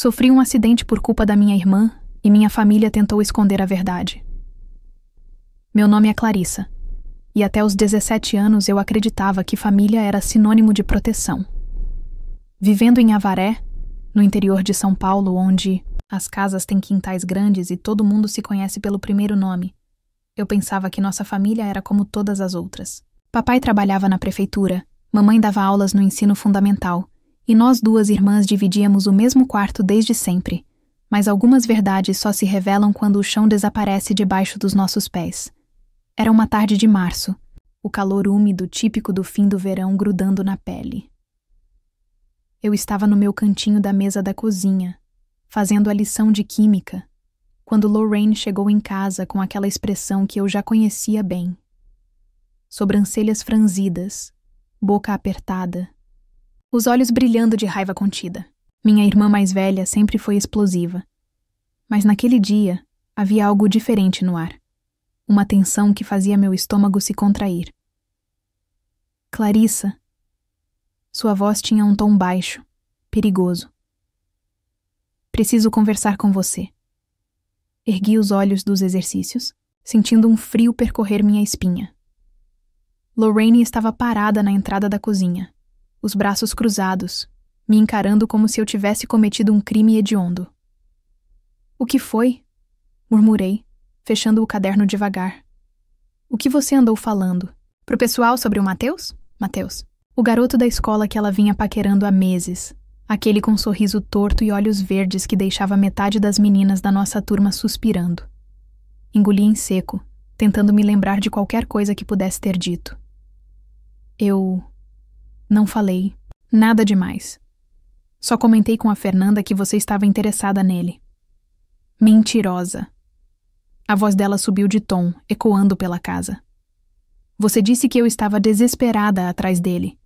Sofri um acidente por culpa da minha irmã e minha família tentou esconder a verdade. Meu nome é Clarissa, e até os 17 anos eu acreditava que família era sinônimo de proteção. Vivendo em Avaré, no interior de São Paulo, onde as casas têm quintais grandes e todo mundo se conhece pelo primeiro nome, eu pensava que nossa família era como todas as outras. Papai trabalhava na prefeitura, mamãe dava aulas no ensino fundamental, e nós duas irmãs dividíamos o mesmo quarto desde sempre, mas algumas verdades só se revelam quando o chão desaparece debaixo dos nossos pés. Era uma tarde de março, o calor úmido típico do fim do verão grudando na pele. Eu estava no meu cantinho da mesa da cozinha, fazendo a lição de química, quando Lorraine chegou em casa com aquela expressão que eu já conhecia bem. Sobrancelhas franzidas, boca apertada, os olhos brilhando de raiva contida. Minha irmã mais velha sempre foi explosiva. Mas naquele dia, havia algo diferente no ar. Uma tensão que fazia meu estômago se contrair. Clarissa. Sua voz tinha um tom baixo, perigoso. Preciso conversar com você. Ergui os olhos dos exercícios, sentindo um frio percorrer minha espinha. Lorraine estava parada na entrada da cozinha, os braços cruzados, me encarando como se eu tivesse cometido um crime hediondo. O que foi? Murmurei, fechando o caderno devagar. O que você andou falando? Pro pessoal sobre o Matheus? Matheus. O garoto da escola que ela vinha paquerando há meses. Aquele com sorriso torto e olhos verdes que deixava metade das meninas da nossa turma suspirando. Engoli em seco, tentando me lembrar de qualquer coisa que pudesse ter dito. Eu não falei nada demais. Só comentei com a Fernanda que você estava interessada nele. Mentirosa. A voz dela subiu de tom, ecoando pela casa. Você disse que eu estava desesperada atrás dele.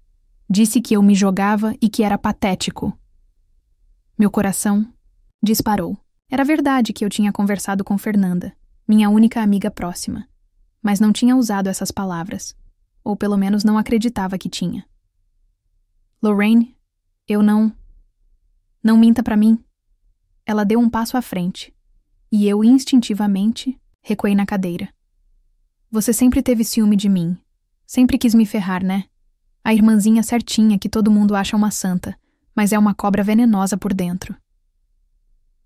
Disse que eu me jogava e que era patético. Meu coração disparou. Era verdade que eu tinha conversado com Fernanda, minha única amiga próxima, mas não tinha usado essas palavras, ou pelo menos não acreditava que tinha. Lorraine, eu não minta pra mim. Ela deu um passo à frente, e eu instintivamente recuei na cadeira. Você sempre teve ciúme de mim. Sempre quis me ferrar, né? A irmãzinha certinha que todo mundo acha uma santa, mas é uma cobra venenosa por dentro.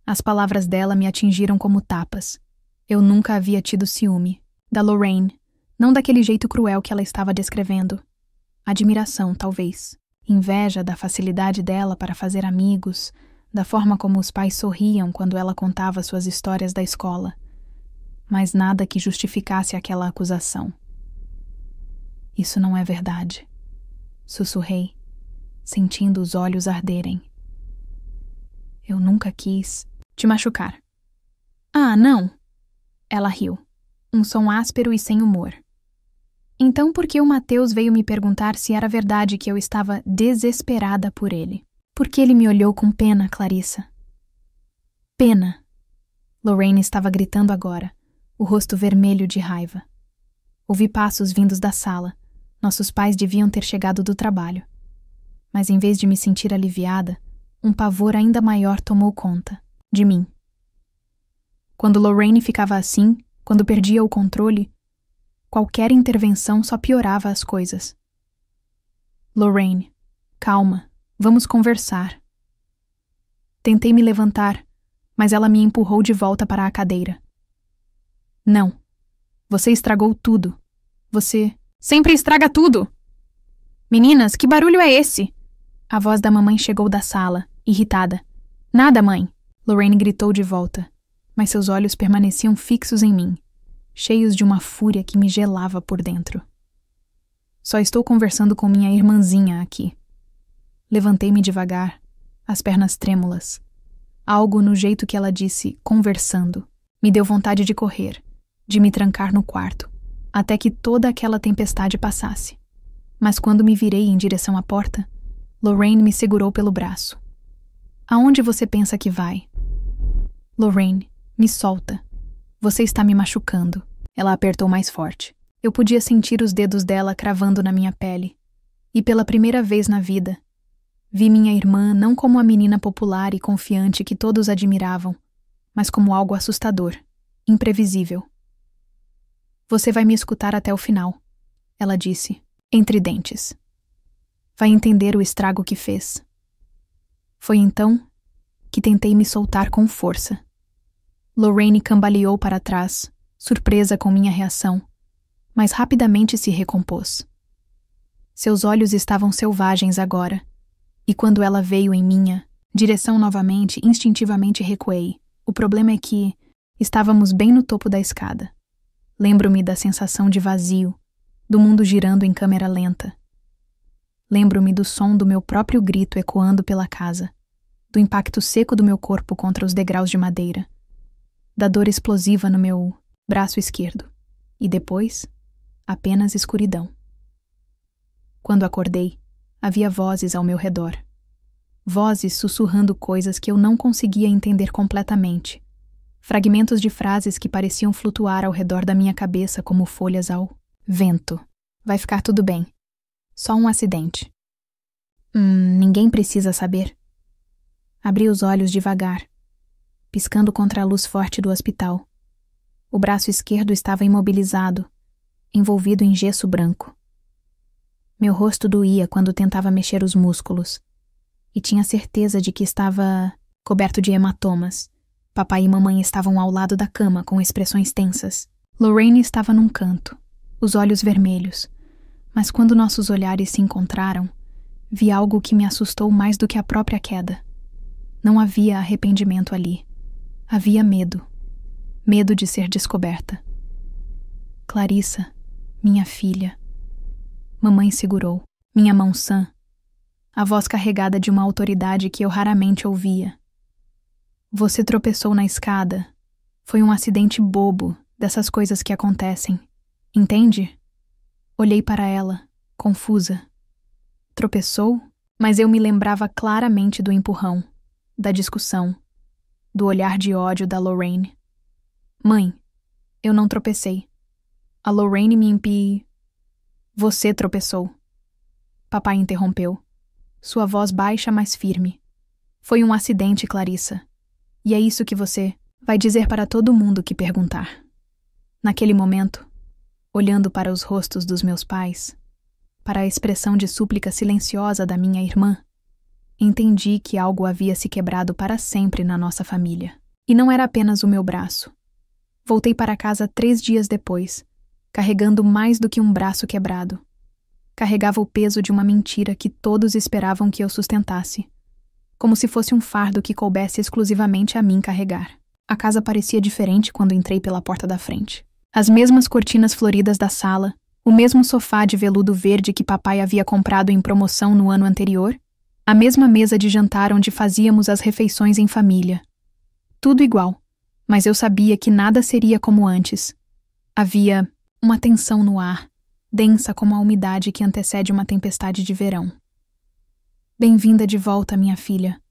As palavras dela me atingiram como tapas. Eu nunca havia tido ciúme. Da Lorraine, não daquele jeito cruel que ela estava descrevendo. Admiração, talvez. Inveja da facilidade dela para fazer amigos, da forma como os pais sorriam quando ela contava suas histórias da escola. Mas nada que justificasse aquela acusação. Isso não é verdade. Sussurrei, sentindo os olhos arderem. Eu nunca quis te machucar. Ah, não! Ela riu, um som áspero e sem humor. Então por que o Matheus veio me perguntar se era verdade que eu estava desesperada por ele? Por que ele me olhou com pena, Clarissa? Pena! Lorraine estava gritando agora, o rosto vermelho de raiva. Ouvi passos vindos da sala. Nossos pais deviam ter chegado do trabalho. Mas em vez de me sentir aliviada, um pavor ainda maior tomou conta de mim. Quando Lorraine ficava assim, quando perdia o controle, qualquer intervenção só piorava as coisas. Lorraine, calma, vamos conversar. Tentei me levantar, mas ela me empurrou de volta para a cadeira. Não, você estragou tudo. Você sempre estraga tudo! Meninas, que barulho é esse? A voz da mamãe chegou da sala, irritada. Nada, mãe! Lorraine gritou de volta, mas seus olhos permaneciam fixos em mim, cheios de uma fúria que me gelava por dentro. Só estou conversando com minha irmãzinha aqui. Levantei-me devagar, as pernas trêmulas. Algo no jeito que ela disse, conversando, me deu vontade de correr, de me trancar no quarto, até que toda aquela tempestade passasse. Mas quando me virei em direção à porta, Lorraine me segurou pelo braço. Aonde você pensa que vai? Lorraine, me solta. Você está me machucando. Ela apertou mais forte. Eu podia sentir os dedos dela cravando na minha pele. E pela primeira vez na vida, Vi minha irmã não como a menina popular e confiante que todos admiravam, mas como algo assustador, imprevisível. Você vai me escutar até o final, ela disse, entre dentes. Vai entender o estrago que fez. Foi então que tentei me soltar com força. Lorraine cambaleou para trás, surpresa com minha reação, mas rapidamente se recompôs. Seus olhos estavam selvagens agora, e quando ela veio em minha direção novamente, instintivamente recuei. O problema é que estávamos bem no topo da escada. Lembro-me da sensação de vazio, do mundo girando em câmera lenta. Lembro-me do som do meu próprio grito ecoando pela casa, do impacto seco do meu corpo contra os degraus de madeira, da dor explosiva no meu braço esquerdo, e depois, apenas escuridão. Quando acordei, havia vozes ao meu redor. Vozes sussurrando coisas que eu não conseguia entender completamente. Fragmentos de frases que pareciam flutuar ao redor da minha cabeça como folhas ao vento. Vai ficar tudo bem. Só um acidente. Ninguém precisa saber. Abri os olhos devagar, piscando contra a luz forte do hospital. O braço esquerdo estava imobilizado, envolvido em gesso branco. Meu rosto doía quando tentava mexer os músculos, e tinha certeza de que estava coberto de hematomas. Papai e mamãe estavam ao lado da cama com expressões tensas. Lorraine estava num canto, os olhos vermelhos, mas quando nossos olhares se encontraram, vi algo que me assustou mais do que a própria queda. Não havia arrependimento ali. Havia medo. Medo de ser descoberta. Clarissa, minha filha. Mamãe segurou, minha mão sã, a voz carregada de uma autoridade que eu raramente ouvia. Você tropeçou na escada. Foi um acidente bobo, dessas coisas que acontecem. Entende? Olhei para ela, confusa. Tropeçou, mas eu me lembrava claramente do empurrão, da discussão, do olhar de ódio da Lorraine. Mãe, eu não tropecei. A Lorraine me Você tropeçou. Papai interrompeu. Sua voz baixa, mas firme. Foi um acidente, Clarissa. E é isso que você vai dizer para todo mundo que perguntar. Naquele momento, olhando para os rostos dos meus pais, para a expressão de súplica silenciosa da minha irmã, entendi que algo havia se quebrado para sempre na nossa família. E não era apenas o meu braço. Voltei para casa 3 dias depois, carregando mais do que um braço quebrado. Carregava o peso de uma mentira que todos esperavam que eu sustentasse, como se fosse um fardo que coubesse exclusivamente a mim carregar. A casa parecia diferente quando entrei pela porta da frente. As mesmas cortinas floridas da sala, o mesmo sofá de veludo verde que papai havia comprado em promoção no ano anterior, a mesma mesa de jantar onde fazíamos as refeições em família. Tudo igual, mas eu sabia que nada seria como antes. Havia uma tensão no ar, densa como a umidade que antecede uma tempestade de verão. Bem-vinda de volta, minha filha,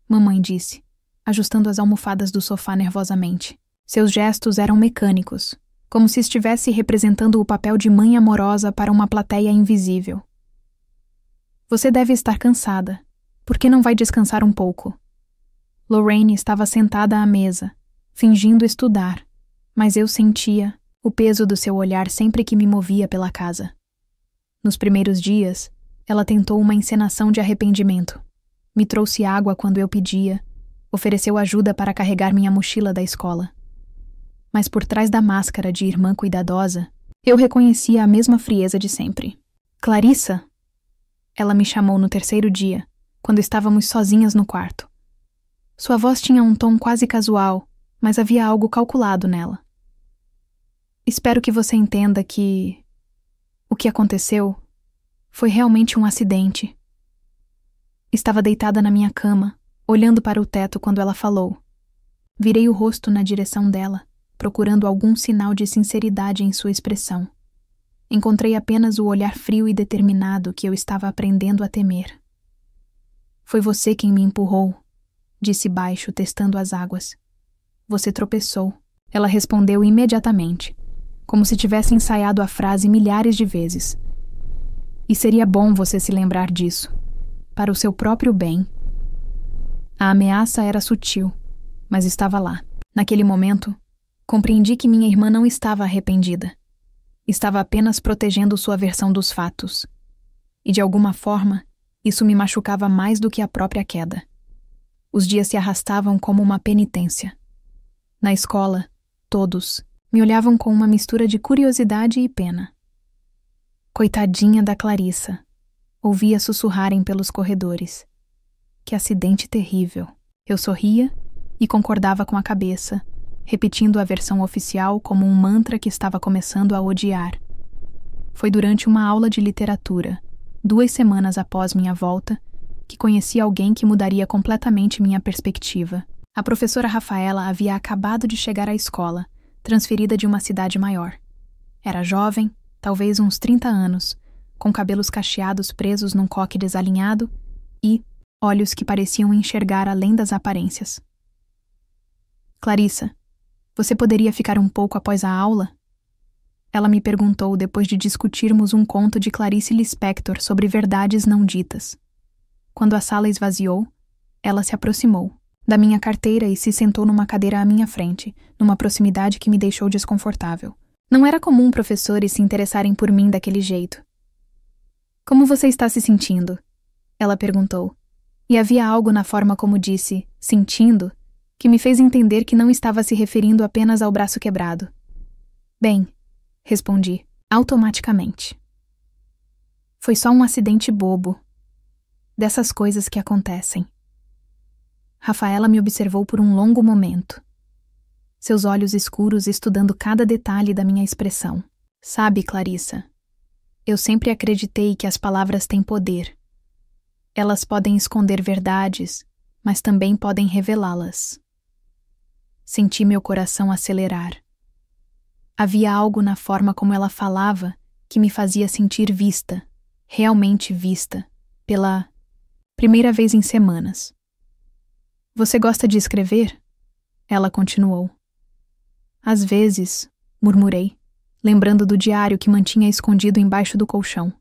mamãe disse, ajustando as almofadas do sofá nervosamente. Seus gestos eram mecânicos, como se estivesse representando o papel de mãe amorosa para uma plateia invisível. Você deve estar cansada. Por que não vai descansar um pouco? Lorraine estava sentada à mesa, fingindo estudar, mas eu sentia o peso do seu olhar sempre que me movia pela casa. Nos primeiros dias, ela tentou uma encenação de arrependimento. Me trouxe água quando eu pedia, ofereceu ajuda para carregar minha mochila da escola. Mas por trás da máscara de irmã cuidadosa, eu reconhecia a mesma frieza de sempre. Clarissa? Ela me chamou no 3º dia, quando estávamos sozinhas no quarto. Sua voz tinha um tom quase casual, mas havia algo calculado nela. Espero que você entenda que o que aconteceu foi realmente um acidente. Estava deitada na minha cama, olhando para o teto quando ela falou. Virei o rosto na direção dela, procurando algum sinal de sinceridade em sua expressão. Encontrei apenas o olhar frio e determinado que eu estava aprendendo a temer. Foi você quem me empurrou, disse baixo, testando as águas. Você tropeçou. Ela respondeu imediatamente, como se tivesse ensaiado a frase milhares de vezes. E seria bom você se lembrar disso. para o seu próprio bem. A ameaça era sutil, mas estava lá. Naquele momento, compreendi que minha irmã não estava arrependida. Estava apenas protegendo sua versão dos fatos. E de alguma forma, isso me machucava mais do que a própria queda. Os dias se arrastavam como uma penitência. Na escola, todos me olhavam com uma mistura de curiosidade e pena. Coitadinha da Clarissa, ouvia sussurrarem pelos corredores. Que acidente terrível. Eu sorria e concordava com a cabeça, repetindo a versão oficial como um mantra que estava começando a odiar. Foi durante uma aula de literatura, 2 semanas após minha volta, que conheci alguém que mudaria completamente minha perspectiva. A professora Rafaela havia acabado de chegar à escola, transferida de uma cidade maior. Era jovem, talvez uns 30 anos, com cabelos cacheados presos num coque desalinhado e olhos que pareciam enxergar além das aparências. Clarissa, você poderia ficar um pouco após a aula? Ela me perguntou depois de discutirmos um conto de Clarice Lispector sobre verdades não ditas. Quando a sala esvaziou, ela se aproximou da minha carteira e se sentou numa cadeira à minha frente, numa proximidade que me deixou desconfortável. Não era comum professores se interessarem por mim daquele jeito. Como você está se sentindo? Ela perguntou. E havia algo na forma como disse, sentindo, que me fez entender que não estava se referindo apenas ao braço quebrado. Bem, respondi, automaticamente. Foi só um acidente bobo. Dessas coisas que acontecem. Rafaela me observou por um longo momento. Seus olhos escuros estudando cada detalhe da minha expressão. Sabe, Clarissa, eu sempre acreditei que as palavras têm poder. Elas podem esconder verdades, mas também podem revelá-las. Senti meu coração acelerar. Havia algo na forma como ela falava que me fazia sentir vista, realmente vista, pela primeira vez em semanas. Você gosta de escrever? Ela continuou. Às vezes, murmurei, lembrando do diário que mantinha escondido embaixo do colchão.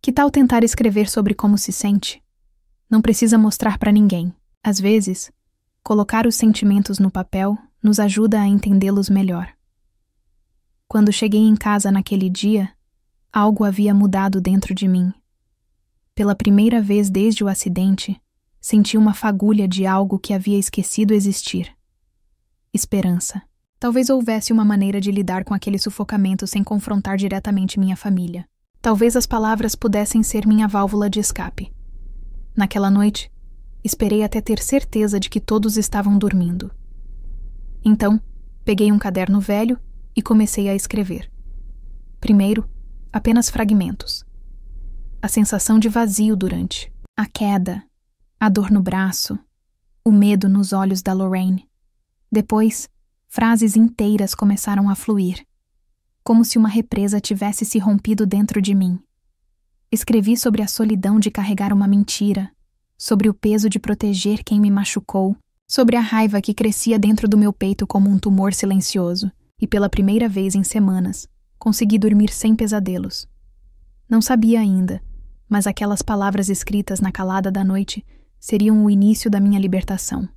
Que tal tentar escrever sobre como se sente? Não precisa mostrar para ninguém. Às vezes, colocar os sentimentos no papel nos ajuda a entendê-los melhor. Quando cheguei em casa naquele dia, algo havia mudado dentro de mim. Pela primeira vez desde o acidente, senti uma fagulha de algo que havia esquecido existir. Esperança. Talvez houvesse uma maneira de lidar com aquele sufocamento sem confrontar diretamente minha família. Talvez as palavras pudessem ser minha válvula de escape. Naquela noite, esperei até ter certeza de que todos estavam dormindo. Então, peguei um caderno velho e comecei a escrever. Primeiro, apenas fragmentos. A sensação de vazio durante, a queda, a dor no braço, o medo nos olhos da Lorraine. Depois, frases inteiras começaram a fluir, como se uma represa tivesse se rompido dentro de mim. Escrevi sobre a solidão de carregar uma mentira, sobre o peso de proteger quem me machucou, sobre a raiva que crescia dentro do meu peito como um tumor silencioso, e pela primeira vez em semanas, consegui dormir sem pesadelos. Não sabia ainda, mas aquelas palavras escritas na calada da noite seriam o início da minha libertação.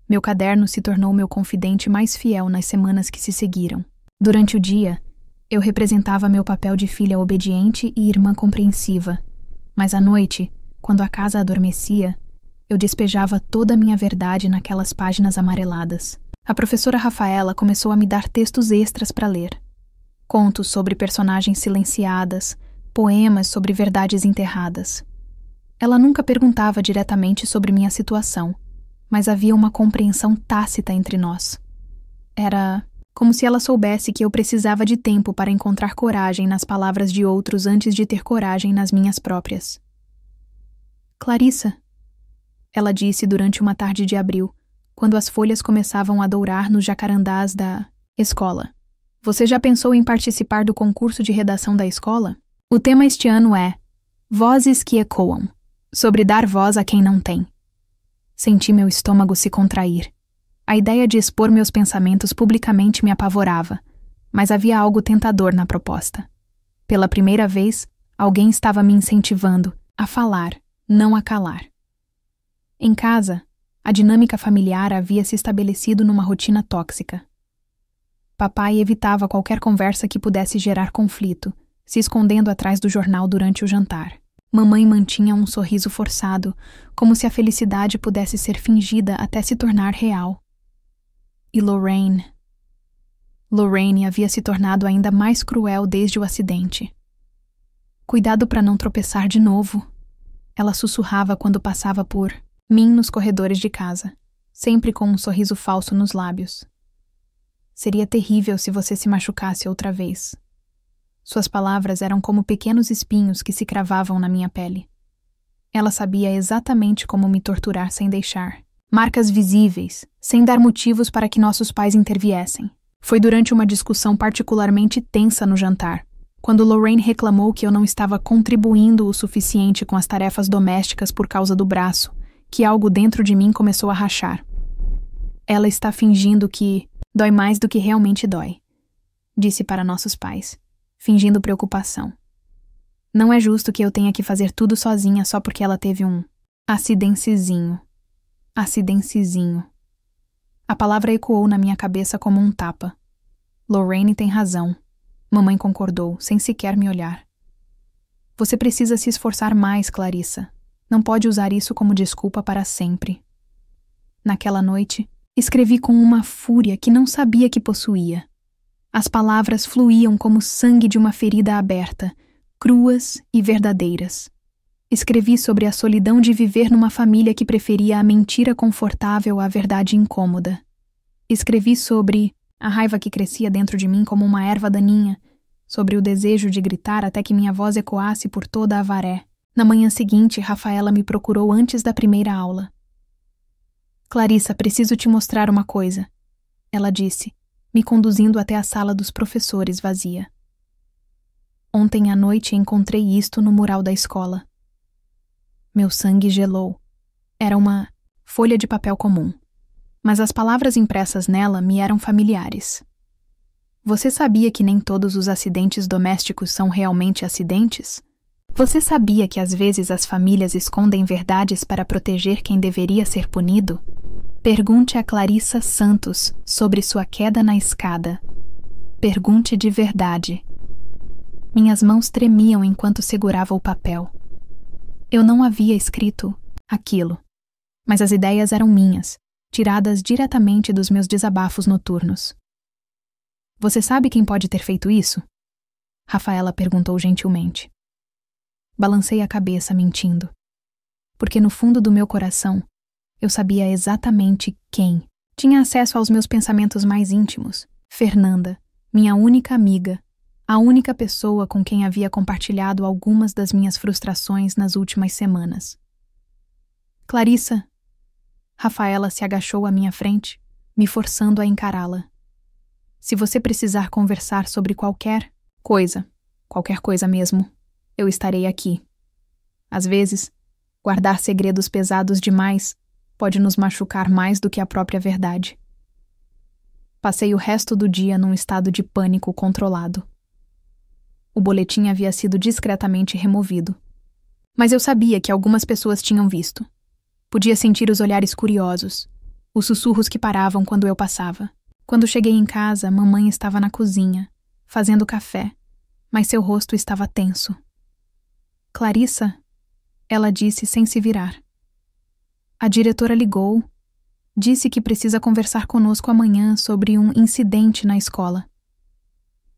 Meu caderno se tornou meu confidente mais fiel nas semanas que se seguiram. Durante o dia, eu representava meu papel de filha obediente e irmã compreensiva, mas à noite, quando a casa adormecia, eu despejava toda a minha verdade naquelas páginas amareladas. A professora Rafaela começou a me dar textos extras para ler. Contos sobre personagens silenciadas, poemas sobre verdades enterradas. Ela nunca perguntava diretamente sobre minha situação, mas havia uma compreensão tácita entre nós. Era como se ela soubesse que eu precisava de tempo para encontrar coragem nas palavras de outros antes de ter coragem nas minhas próprias. Clarissa, ela disse durante uma tarde de abril, quando as folhas começavam a dourar nos jacarandás da escola. Você já pensou em participar do concurso de redação da escola? O tema este ano é Vozes que Ecoam, sobre dar voz a quem não tem. Senti meu estômago se contrair. A ideia de expor meus pensamentos publicamente me apavorava, mas havia algo tentador na proposta. Pela primeira vez, alguém estava me incentivando a falar, não a calar. Em casa, a dinâmica familiar havia se estabelecido numa rotina tóxica. Papai evitava qualquer conversa que pudesse gerar conflito, se escondendo atrás do jornal durante o jantar. Mamãe mantinha um sorriso forçado, como se a felicidade pudesse ser fingida até se tornar real. E Lorraine havia se tornado ainda mais cruel desde o acidente. Cuidado para não tropeçar de novo, ela sussurrava quando passava por mim nos corredores de casa, sempre com um sorriso falso nos lábios. Seria terrível se você se machucasse outra vez. Suas palavras eram como pequenos espinhos que se cravavam na minha pele. Ela sabia exatamente como me torturar sem deixar. Marcas visíveis, sem dar motivos para que nossos pais interviessem. Foi durante uma discussão particularmente tensa no jantar, quando Lorraine reclamou que eu não estava contribuindo o suficiente com as tarefas domésticas por causa do braço, que algo dentro de mim começou a rachar. Ela está fingindo que dói mais do que realmente dói, disse para nossos pais, fingindo preocupação. Não é justo que eu tenha que fazer tudo sozinha só porque ela teve um acidentezinho. A palavra ecoou na minha cabeça como um tapa. Lorraine tem razão. Mamãe concordou, sem sequer me olhar. Você precisa se esforçar mais, Clarissa. Não pode usar isso como desculpa para sempre. Naquela noite, escrevi com uma fúria que não sabia que possuía. As palavras fluíam como sangue de uma ferida aberta, cruas e verdadeiras. Escrevi sobre a solidão de viver numa família que preferia a mentira confortável à verdade incômoda. Escrevi sobre a raiva que crescia dentro de mim como uma erva daninha, sobre o desejo de gritar até que minha voz ecoasse por toda a Avaré. Na manhã seguinte, Rafaela me procurou antes da primeira aula. Clarissa, preciso te mostrar uma coisa, ela disse, me conduzindo até a sala dos professores vazia. Ontem à noite encontrei isto no mural da escola. Meu sangue gelou. Era uma folha de papel comum, mas as palavras impressas nela me eram familiares. Você sabia que nem todos os acidentes domésticos são realmente acidentes? Você sabia que às vezes as famílias escondem verdades para proteger quem deveria ser punido? Pergunte a Clarissa Santos sobre sua queda na escada. Pergunte de verdade. Minhas mãos tremiam enquanto segurava o papel. Eu não havia escrito aquilo, mas as ideias eram minhas, tiradas diretamente dos meus desabafos noturnos. Você sabe quem pode ter feito isso? Rafaela perguntou gentilmente. Balancei a cabeça, mentindo. Porque no fundo do meu coração, eu sabia exatamente quem. Tinha acesso aos meus pensamentos mais íntimos. Fernanda, minha única amiga, a única pessoa com quem havia compartilhado algumas das minhas frustrações nas últimas semanas. Clarissa. Rafaela se agachou à minha frente, me forçando a encará-la. Se você precisar conversar sobre qualquer coisa mesmo, eu estarei aqui. Às vezes, guardar segredos pesados demais pode nos machucar mais do que a própria verdade. Passei o resto do dia num estado de pânico controlado. O boletim havia sido discretamente removido. Mas eu sabia que algumas pessoas tinham visto. Podia sentir os olhares curiosos, os sussurros que paravam quando eu passava. Quando cheguei em casa, mamãe estava na cozinha, fazendo café, mas seu rosto estava tenso. Clarissa, ela disse sem se virar. A diretora ligou, disse que precisa conversar conosco amanhã sobre um incidente na escola.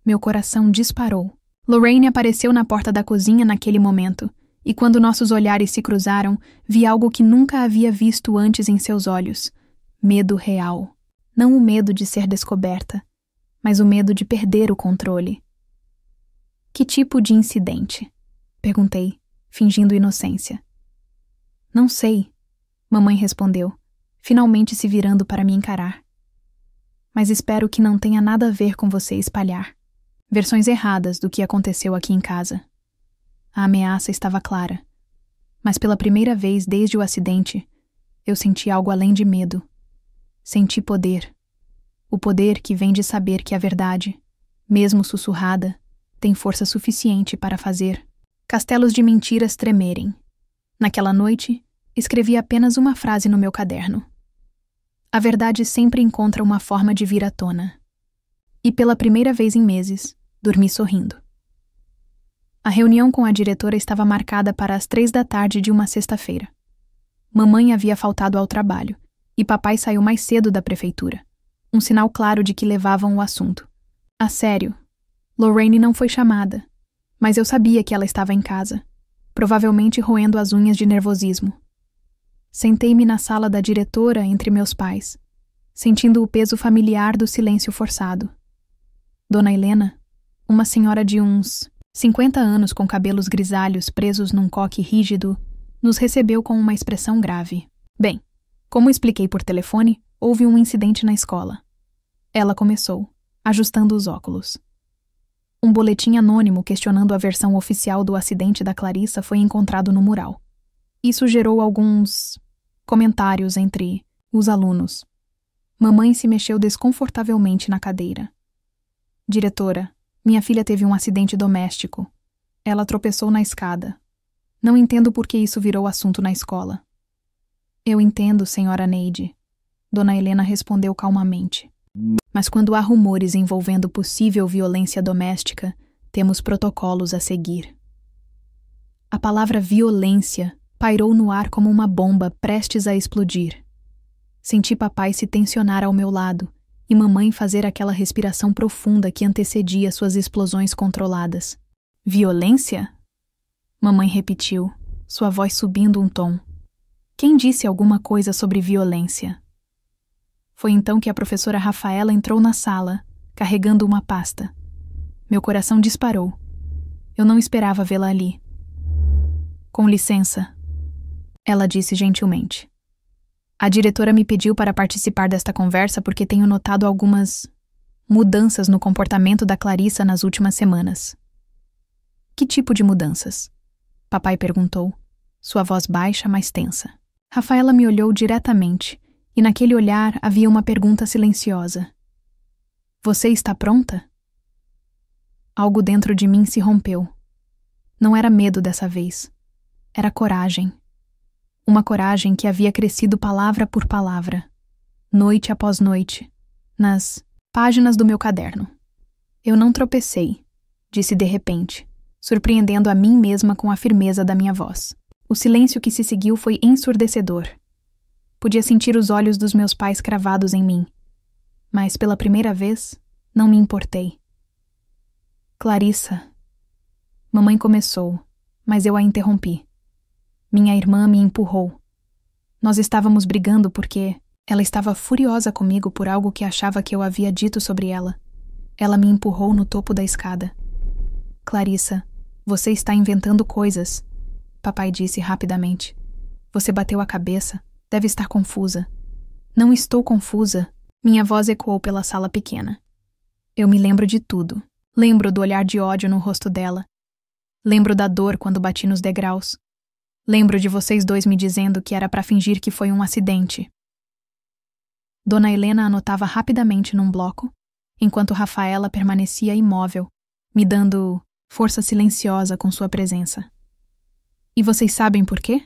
Meu coração disparou. Lorraine apareceu na porta da cozinha naquele momento, e quando nossos olhares se cruzaram, vi algo que nunca havia visto antes em seus olhos. Medo real. Não o medo de ser descoberta, mas o medo de perder o controle. Que tipo de incidente? Perguntei, fingindo inocência. Não sei, mamãe respondeu, finalmente se virando para me encarar. Mas espero que não tenha nada a ver com você espalhar versões erradas do que aconteceu aqui em casa. A ameaça estava clara, mas pela primeira vez desde o acidente, eu senti algo além de medo. Senti poder. O poder que vem de saber que a verdade, mesmo sussurrada, tem força suficiente para fazer castelos de mentiras tremerem. Naquela noite, escrevi apenas uma frase no meu caderno. A verdade sempre encontra uma forma de vir à tona. E pela primeira vez em meses, dormi sorrindo. A reunião com a diretora estava marcada para as 3 da tarde de uma sexta-feira. Mamãe havia faltado ao trabalho, e papai saiu mais cedo da prefeitura. Um sinal claro de que levavam o assunto. A sério, Lorraine não foi chamada, mas eu sabia que ela estava em casa, provavelmente roendo as unhas de nervosismo. Sentei-me na sala da diretora entre meus pais, sentindo o peso familiar do silêncio forçado. Dona Helena, uma senhora de uns 50 anos com cabelos grisalhos presos num coque rígido, nos recebeu com uma expressão grave. Bem, como expliquei por telefone, houve um incidente na escola. Ela começou, ajustando os óculos. Um boletim anônimo questionando a versão oficial do acidente da Clarissa foi encontrado no mural. Isso gerou alguns comentários entre os alunos. Mamãe se mexeu desconfortavelmente na cadeira. Diretora, minha filha teve um acidente doméstico. Ela tropeçou na escada. Não entendo por que isso virou assunto na escola. Eu entendo, senhora Neide. Dona Helena respondeu calmamente. Mas quando há rumores envolvendo possível violência doméstica, temos protocolos a seguir. A palavra violência pairou no ar como uma bomba prestes a explodir. Senti papai se tensionar ao meu lado e mamãe fazer aquela respiração profunda que antecedia suas explosões controladas. Violência? Mamãe repetiu, sua voz subindo um tom. Quem disse alguma coisa sobre violência? Foi então que a professora Rafaela entrou na sala, carregando uma pasta. Meu coração disparou. Eu não esperava vê-la ali. Com licença, ela disse gentilmente. A diretora me pediu para participar desta conversa porque tenho notado algumas mudanças no comportamento da Clarissa nas últimas semanas. Que tipo de mudanças? Papai perguntou, sua voz baixa, mas tensa. Rafaela me olhou diretamente, e naquele olhar havia uma pergunta silenciosa. Você está pronta? Algo dentro de mim se rompeu. Não era medo dessa vez. Era coragem. Uma coragem que havia crescido palavra por palavra, noite após noite, nas páginas do meu caderno. Eu não tropecei, disse de repente, surpreendendo a mim mesma com a firmeza da minha voz. O silêncio que se seguiu foi ensurdecedor. Podia sentir os olhos dos meus pais cravados em mim, mas pela primeira vez não me importei. Clarissa. Mamãe começou, mas eu a interrompi. Minha irmã me empurrou. Nós estávamos brigando porque ela estava furiosa comigo por algo que achava que eu havia dito sobre ela. Ela me empurrou no topo da escada. Clarissa, você está inventando coisas, papai disse rapidamente. Você bateu a cabeça. Deve estar confusa. Não estou confusa. Minha voz ecoou pela sala pequena. Eu me lembro de tudo. Lembro do olhar de ódio no rosto dela. Lembro da dor quando bati nos degraus. Lembro de vocês dois me dizendo que era para fingir que foi um acidente. Dona Helena anotava rapidamente num bloco, enquanto Rafaela permanecia imóvel, me dando força silenciosa com sua presença. E vocês sabem por quê?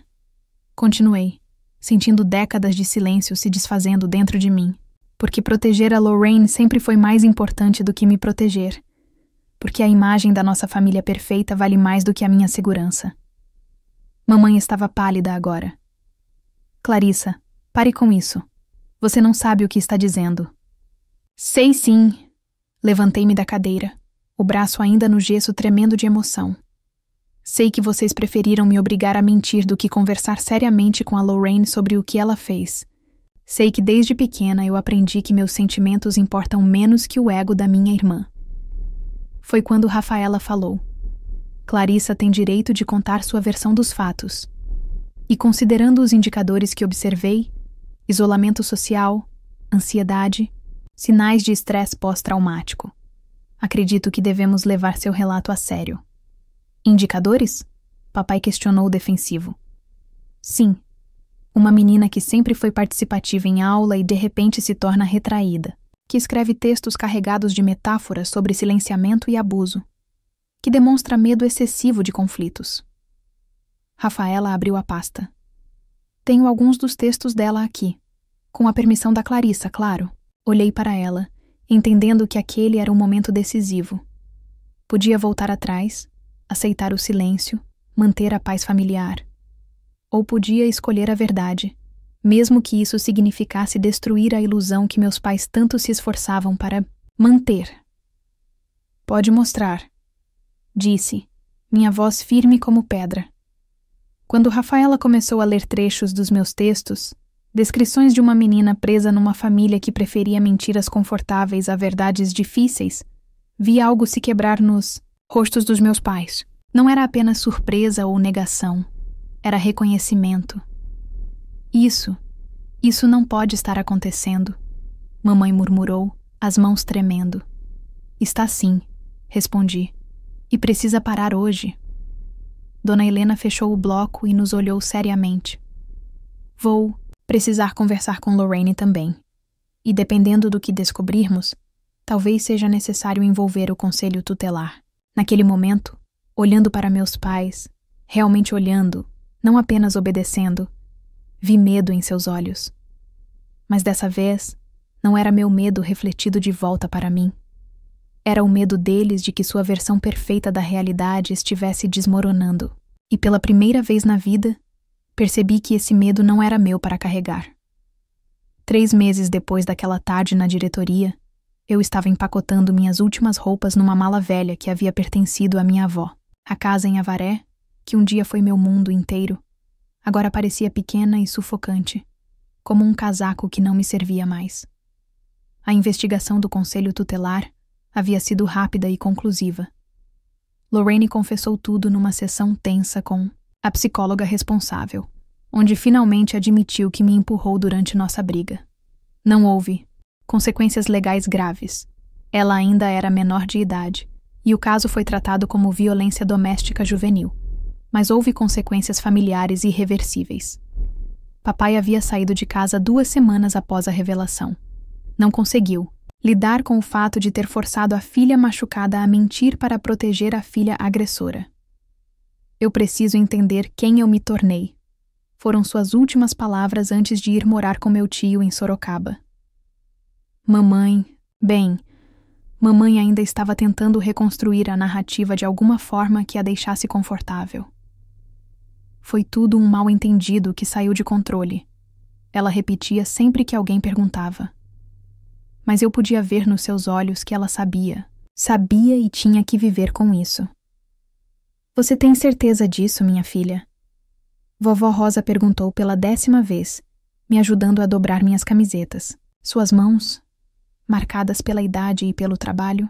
Continuei, sentindo décadas de silêncio se desfazendo dentro de mim. Porque proteger a Lorraine sempre foi mais importante do que me proteger. Porque a imagem da nossa família perfeita vale mais do que a minha segurança. Mamãe estava pálida agora. Clarissa, pare com isso. Você não sabe o que está dizendo. Sei sim. Levantei-me da cadeira, o braço ainda no gesso tremendo de emoção. Sei que vocês preferiram me obrigar a mentir do que conversar seriamente com a Lorraine sobre o que ela fez. Sei que desde pequena eu aprendi que meus sentimentos importam menos que o ego da minha irmã. Foi quando Rafaela falou. Clarissa tem direito de contar sua versão dos fatos. E considerando os indicadores que observei, isolamento social, ansiedade, sinais de estresse pós-traumático, acredito que devemos levar seu relato a sério. Indicadores? Papai questionou defensivo. Sim. Uma menina que sempre foi participativa em aula e de repente se torna retraída, que escreve textos carregados de metáforas sobre silenciamento e abuso, que demonstra medo excessivo de conflitos. Rafaela abriu a pasta. Tenho alguns dos textos dela aqui. Com a permissão da Clarissa, claro. Olhei para ela, entendendo que aquele era um momento decisivo. Podia voltar atrás, aceitar o silêncio, manter a paz familiar. Ou podia escolher a verdade, mesmo que isso significasse destruir a ilusão que meus pais tanto se esforçavam para manter. Pode mostrar, disse, minha voz firme como pedra. Quando Rafaela começou a ler trechos dos meus textos, descrições de uma menina presa numa família que preferia mentiras confortáveis a verdades difíceis, vi algo se quebrar nos rostos dos meus pais. Não era apenas surpresa ou negação, era reconhecimento. Isso não pode estar acontecendo, mamãe murmurou, as mãos tremendo. Está sim, respondi, e precisa parar hoje. Dona Helena fechou o bloco e nos olhou seriamente. Vou precisar conversar com Lorraine também. E dependendo do que descobrirmos, talvez seja necessário envolver o conselho tutelar. Naquele momento, olhando para meus pais, realmente olhando, não apenas obedecendo, vi medo em seus olhos. Mas dessa vez, não era meu medo refletido de volta para mim. Era o medo deles de que sua versão perfeita da realidade estivesse desmoronando. E pela primeira vez na vida, percebi que esse medo não era meu para carregar. 3 meses depois daquela tarde na diretoria, eu estava empacotando minhas últimas roupas numa mala velha que havia pertencido à minha avó. A casa em Avaré, que um dia foi meu mundo inteiro, agora parecia pequena e sufocante, como um casaco que não me servia mais. A investigação do conselho tutelar havia sido rápida e conclusiva. Lorraine confessou tudo numa sessão tensa com a psicóloga responsável, onde finalmente admitiu que me empurrou durante nossa briga. Não houve consequências legais graves. Ela ainda era menor de idade, e o caso foi tratado como violência doméstica juvenil. Mas houve consequências familiares irreversíveis. Papai havia saído de casa 2 semanas após a revelação. Não conseguiu lidar com o fato de ter forçado a filha machucada a mentir para proteger a filha agressora. Eu preciso entender quem eu me tornei. Foram suas últimas palavras antes de ir morar com meu tio em Sorocaba. Mamãe ainda estava tentando reconstruir a narrativa de alguma forma que a deixasse confortável. Foi tudo um mal-entendido que saiu de controle. Ela repetia sempre que alguém perguntava. Mas eu podia ver nos seus olhos que ela sabia e tinha que viver com isso. Você tem certeza disso, minha filha? Vovó Rosa perguntou pela 10ª vez, me ajudando a dobrar minhas camisetas. Suas mãos, marcadas pela idade e pelo trabalho,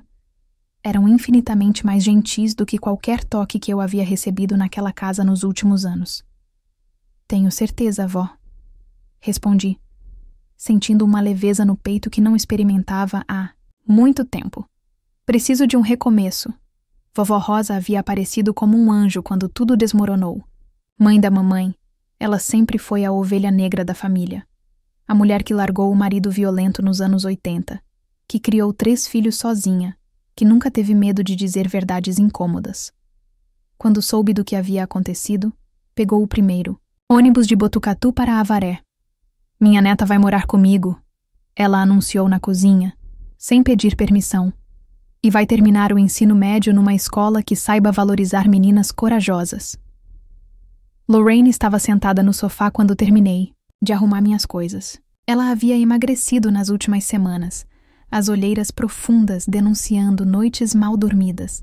eram infinitamente mais gentis do que qualquer toque que eu havia recebido naquela casa nos últimos anos. Tenho certeza, vó, respondi, sentindo uma leveza no peito que não experimentava há muito tempo. Preciso de um recomeço. Vovó Rosa havia aparecido como um anjo quando tudo desmoronou. Mãe da mamãe, ela sempre foi a ovelha negra da família. A mulher que largou o marido violento nos anos 80, que criou 3 filhos sozinha, que nunca teve medo de dizer verdades incômodas. Quando soube do que havia acontecido, pegou o primeiro, ônibus de Botucatu para Avaré. Minha neta vai morar comigo, ela anunciou na cozinha, sem pedir permissão, e vai terminar o ensino médio numa escola que saiba valorizar meninas corajosas. Lorraine estava sentada no sofá quando terminei de arrumar minhas coisas. Ela havia emagrecido nas últimas semanas, as olheiras profundas denunciando noites mal dormidas.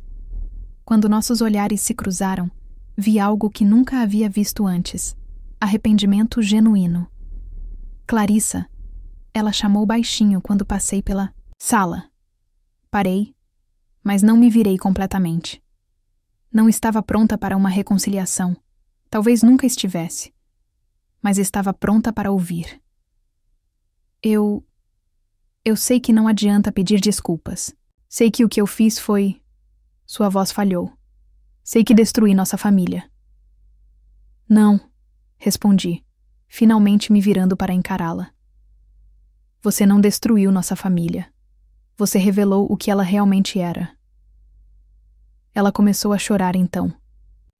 Quando nossos olhares se cruzaram, vi algo que nunca havia visto antes: arrependimento genuíno. Clarissa, ela chamou baixinho quando passei pela sala. Parei, mas não me virei completamente. Não estava pronta para uma reconciliação. Talvez nunca estivesse. Mas estava pronta para ouvir. Eu sei que não adianta pedir desculpas. Sei que o que eu fiz foi... Sua voz falhou. Sei que destruí nossa família. Não, respondi, finalmente me virando para encará-la. Você não destruiu nossa família. Você revelou o que ela realmente era. Ela começou a chorar então.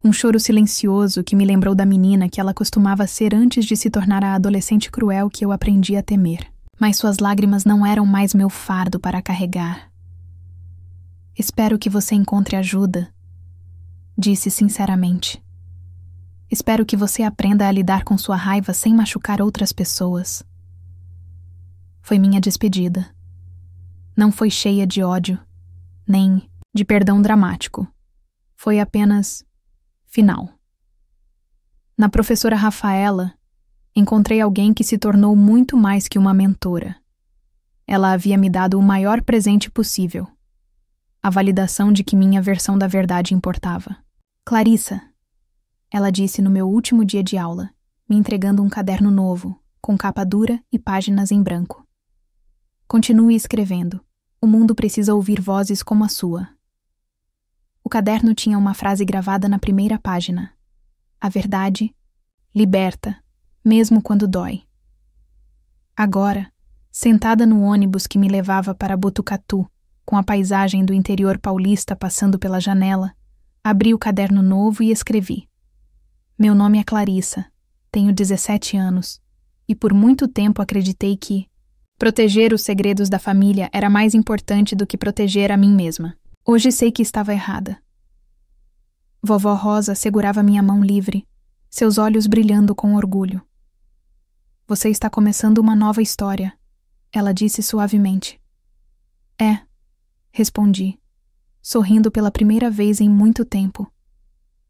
Um choro silencioso que me lembrou da menina que ela costumava ser antes de se tornar a adolescente cruel que eu aprendi a temer. Mas suas lágrimas não eram mais meu fardo para carregar. Espero que você encontre ajuda, disse sinceramente. Espero que você aprenda a lidar com sua raiva sem machucar outras pessoas. Foi minha despedida. Não foi cheia de ódio, nem de perdão dramático. Foi apenas final. Na professora Rafaela, encontrei alguém que se tornou muito mais que uma mentora. Ela havia me dado o maior presente possível. A validação de que minha versão da verdade importava. Clarissa, ela disse no meu último dia de aula, me entregando um caderno novo, com capa dura e páginas em branco. Continue escrevendo. O mundo precisa ouvir vozes como a sua. O caderno tinha uma frase gravada na primeira página. A verdade liberta, mesmo quando dói. Agora, sentada no ônibus que me levava para Botucatu, com a paisagem do interior paulista passando pela janela, abri o caderno novo e escrevi. Meu nome é Clarissa, tenho 17 anos, e por muito tempo acreditei que proteger os segredos da família era mais importante do que proteger a mim mesma. Hoje sei que estava errada. Vovó Rosa segurava minha mão livre, seus olhos brilhando com orgulho. Você está começando uma nova história, ela disse suavemente. É, respondi, sorrindo pela primeira vez em muito tempo.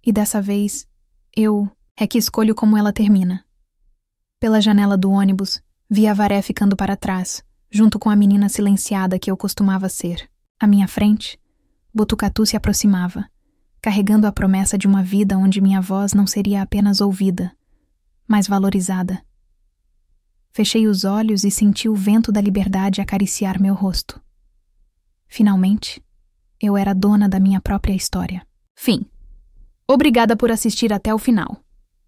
E dessa vez, é que escolho como ela termina. Pela janela do ônibus, vi a Varé ficando para trás, junto com a menina silenciada que eu costumava ser. À minha frente, Botucatu se aproximava, carregando a promessa de uma vida onde minha voz não seria apenas ouvida, mas valorizada. Fechei os olhos e senti o vento da liberdade acariciar meu rosto. Finalmente, eu era dona da minha própria história. Fim. Obrigada por assistir até o final.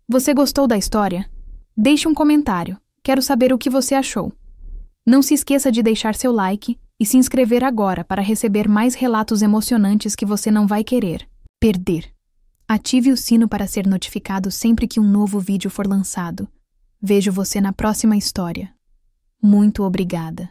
Você gostou da história? Deixe um comentário. Quero saber o que você achou. Não se esqueça de deixar seu like e se inscrever agora para receber mais relatos emocionantes que você não vai querer perder. Ative o sino para ser notificado sempre que um novo vídeo for lançado. Vejo você na próxima história. Muito obrigada.